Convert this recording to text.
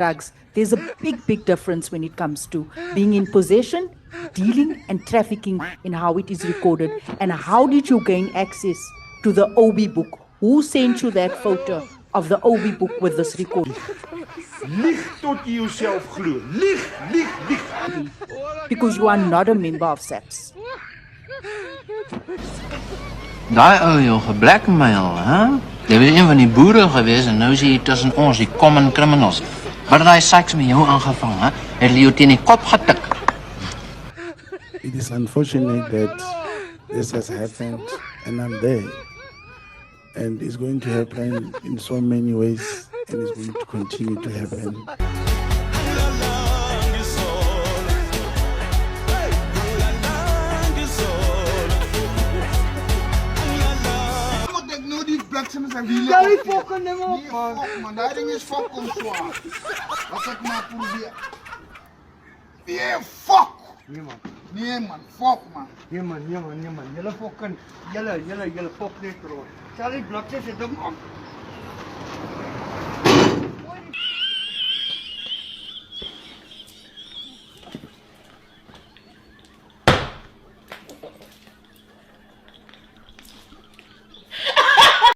drugs, there's a big difference when it comes to being in possession, dealing, and trafficking in how it is recorded. And how did you gain access to the OB book? Who sent you that photo of the OB book with this record? Lieg tot jy jouself glo. Lieg. Because you are not a member of SAPS. Daai ou jou geblackmail, hè? Jy was een van die boere gewees en nou is jy tussen ons, die common criminals. Wat daai seks met jou aangevang, hè? Het jy jou teen die kop getik? It is unfortunate that this has happened and I'm there. And it's going to happen in so many ways and it's going to continue to happen. Jij fucking ding op, man. Fuck, man. Dat ding is fucking zwaar. Wat ik maar probeer. Yeah, fuck. Nee, man. Nee, man. Fuck, man. Nee, man. Jullie fucking... Jullie fuck net, bro. Stel die blokjes, zet hem op.